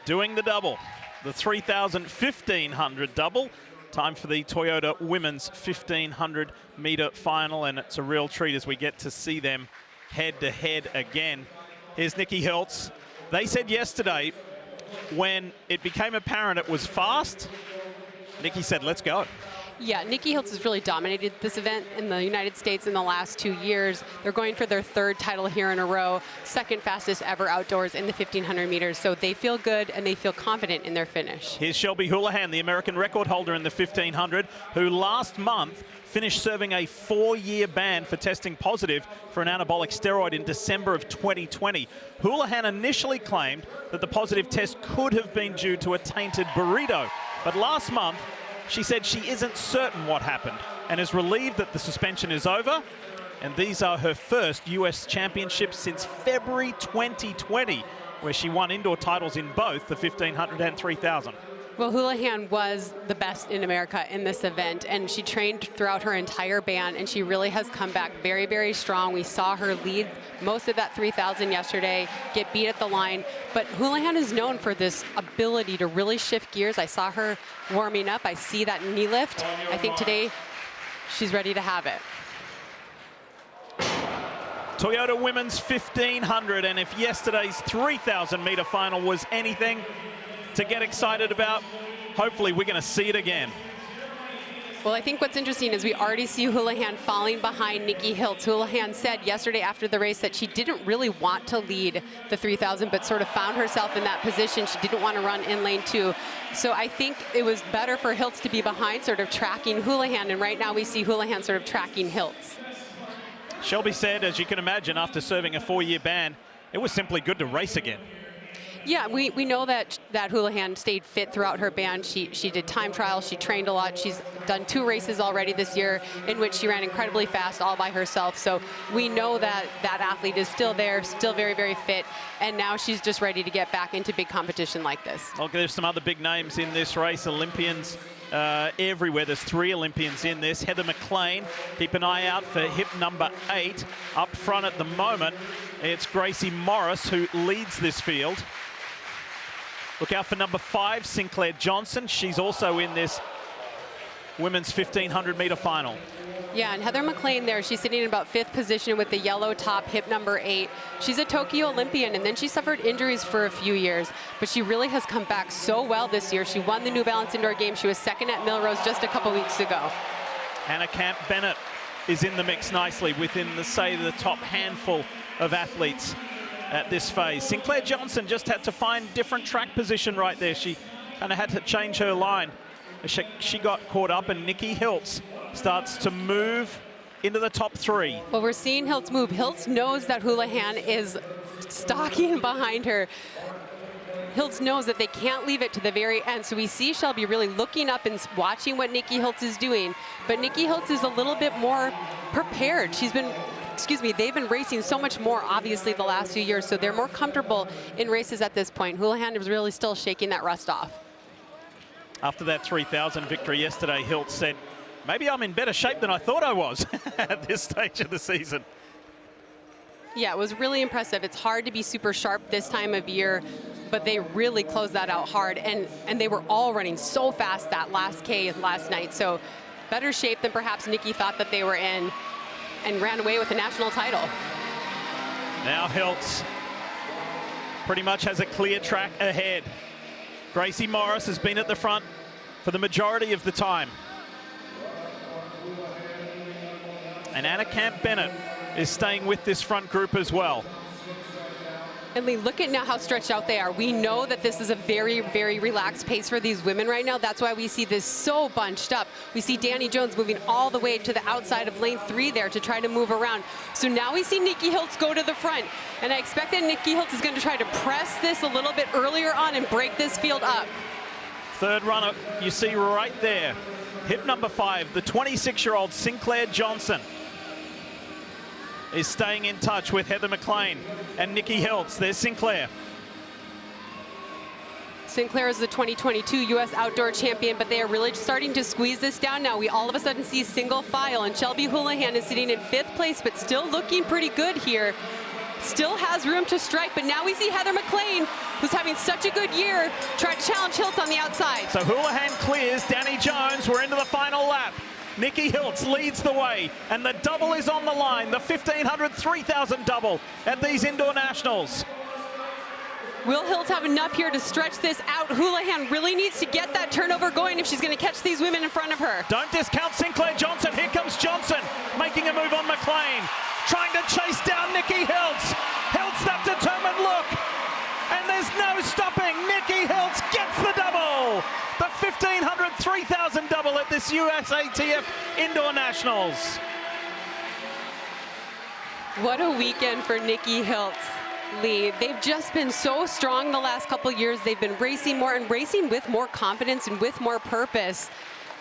doing the double, the 3,000, 1,500 double. Time for the Toyota Women's 1,500 meter final, and it's a real treat as we get to see them head to head again. Here's Nikki Hiltz. They said yesterday when it became apparent it was fast, Nikki said, let's go. Yeah, Nikki Hiltz has really dominated this event in the United States in the last 2 years. They're going for their third title here in a row, second fastest ever outdoors in the 1,500 meters. So they feel good and they feel confident in their finish. Here's Shelby Houlihan, the American record holder in the 1,500, who last month finished serving a 4-year ban for testing positive for an anabolic steroid in December of 2020. Houlihan initially claimed that the positive test could have been due to a tainted burrito, but last month she said she isn't certain what happened and is relieved that the suspension is over. And these are her first US championships since February 2020, where she won indoor titles in both the 1,500 and 3,000. Well, Houlihan was the best in America in this event, and she trained throughout her entire ban, and she really has come back very, very strong. We saw her lead most of that 3,000 yesterday, get beat at the line, but Houlihan is known for this ability to really shift gears. I saw her warming up. I see that knee lift. I think today she's ready to have it. Toyota Women's 1,500, and if yesterday's 3,000 meter final was anything to get excited about, hopefully we're going to see it again. Well, I think what's interesting is we already see Houlihan falling behind Nikki Hiltz. Houlihan said yesterday after the race that she didn't really want to lead the 3,000, but sort of found herself in that position. She didn't want to run in lane 2. So I think it was better for Hiltz to be behind, sort of tracking Houlihan, and right now we see Houlihan sort of tracking Hiltz. Shelby said, as you can imagine, after serving a 4-year ban, it was simply good to race again. Yeah, we know that Houlihan stayed fit throughout her ban. She did time trials, she trained a lot. She's done 2 races already this year in which she ran incredibly fast all by herself. So we know that that athlete is still there, still very, very fit, and now she's just ready to get back into big competition like this. Okay, there's some other big names in this race, Olympians everywhere. There's 3 Olympians in this. Heather McLean, keep an eye out for hip number 8. Up front at the moment, it's Gracie Morris who leads this field. Look out for number 5, Sinclair Johnson. She's also in this women's 1,500 meter final. Yeah, and Heather McLean there, she's sitting in about 5th position with the yellow top, hip number 8. She's a Tokyo Olympian, and then she suffered injuries for a few years, but she really has come back so well this year. She won the New Balance Indoor Games. She was 2nd at Millrose just a couple weeks ago. Anna Camp Bennett is in the mix nicely within the top handful of athletes at this phase. Sinclair Johnson just had to find different track position right there. She kind of had to change her line. She got caught up, and Nikki Hiltz starts to move into the top 3. Well, we're seeing Hiltz move. Hiltz knows that Houlihan is stalking behind her. Hiltz knows that they can't leave it to the very end. So we see Shelby really looking up and watching what Nikki Hiltz is doing. But Nikki Hiltz is a little bit more prepared. They've been racing so much more, obviously, the last few years, so they're more comfortable in races at this point. Houlihan is really still shaking that rust off. After that 3,000 victory yesterday, Hiltz said, maybe I'm in better shape than I thought I was at this stage of the season. Yeah, it was really impressive. It's hard to be super sharp this time of year, but they really closed that out hard, and they were all running so fast that last K last night, so better shape than perhaps Nikki thought that they were in, and ran away with the national title. Now Hiltz pretty much has a clear track ahead. Gracie Morris has been at the front for the majority of the time. And Anna Camp Bennett is staying with this front group as well. And Lee, look at now how stretched out they are. We know that this is a very, very relaxed pace for these women right now. That's why we see this so bunched up. We see Danny Jones moving all the way to the outside of lane 3 there to try to move around. So now we see Nikki Hiltz go to the front. And I expect that Nikki Hiltz is going to try to press this a little bit earlier on and break this field up. Third runner you see right there. Hip number 5, the 26-year-old Sinclair Johnson is staying in touch with Heather McLean and Nikki Hiltz. There's Sinclair. Sinclair is the 2022 U.S. Outdoor Champion, but they are really starting to squeeze this down now. We all of a sudden see single file, and Shelby Houlihan is sitting in 5th place, but still looking pretty good here. still has room to strike, but now we see Heather McLean, who's having such a good year, try to challenge Hiltz on the outside. So Houlihan clears, Danny Jones, we're into the final lap. Nikki Hiltz leads the way, and the double is on the line, the 1500, 3000 double at these indoor nationals. Will Hiltz have enough here to stretch this out? Houlihan really needs to get that turnover going if she's going to catch these women in front of her. Don't discount Sinclair Johnson. Here comes Johnson, making a move on McLean, trying to chase down Nikki Hiltz. Hiltz, that determined look, and there's no stopping. Nikki Hiltz gets the double. The 1500, 3000 double at this USATF Indoor Nationals. What a weekend for Nikki Hiltz. Lee, they've just been so strong the last couple years. They've been racing more and racing with more confidence and with more purpose.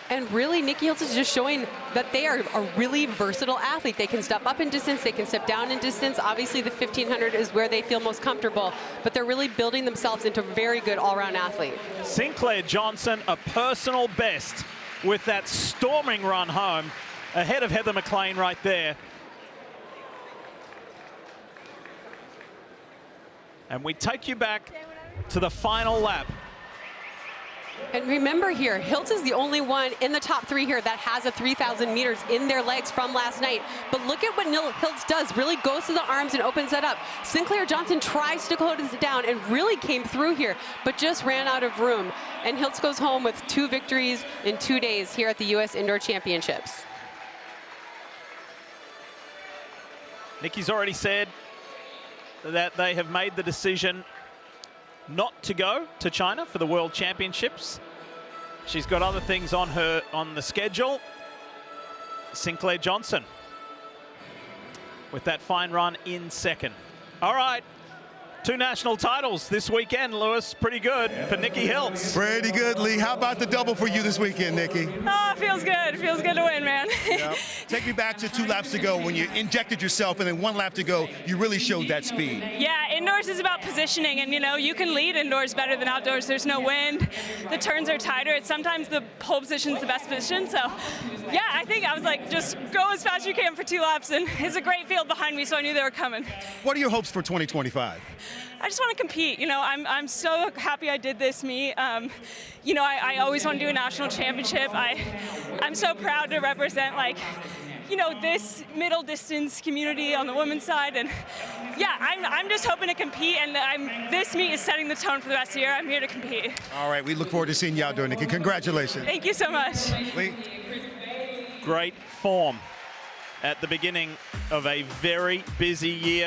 And really, Nikki Hiltz is just showing that they are a really versatile athlete. They can step up in distance, they can step down in distance. Obviously, the 1500 is where they feel most comfortable, but they're really building themselves into a very good all-around athlete. Sinclair Johnson, a personal best with that storming run home, ahead of Heather McLean right there. And we take you back to the final lap. And remember here, Hiltz is the only one in the top three here that has a 3,000 meters in their legs from last night. But look at what Hiltz does, really goes to the arms and opens that up. Sinclair Johnson tries to close it down and really came through here, but just ran out of room. And Hiltz goes home with 2 victories in 2 days here at the U.S. Indoor Championships. Nikki's already said that they have made the decision not to go to China for the World Championships. She's got other things on the schedule. Sinclair Johnson with that fine run in second. All right, 2 national titles this weekend, Lewis. Pretty good for Nikki Hiltz. Pretty good, Lee. How about the double for you this weekend, Nikki? Oh, it feels good. It feels good to win, man. Yep. Take me back to 2 laps to go when you injected yourself, and then 1 lap to go, you really showed that speed. Yeah, indoors is about positioning, and you can lead indoors better than outdoors. There's no wind. The turns are tighter. It's sometimes the pole position's the best position. So, yeah, I think I was like, just go as fast as you can for 2 laps, and it's a great field behind me, so I knew they were coming. What are your hopes for 2025? I just want to compete. I'm so happy I did this meet. I always want to do a national championship. I'm so proud to represent this middle distance community on the women's side, and yeah, I'm just hoping to compete, and this meet is setting the tone for the rest of the year. I'm here to compete. All right, we look forward to seeing you out there, Nikki. Congratulations. Thank you so much. Lee. Great form at the beginning of a very busy year.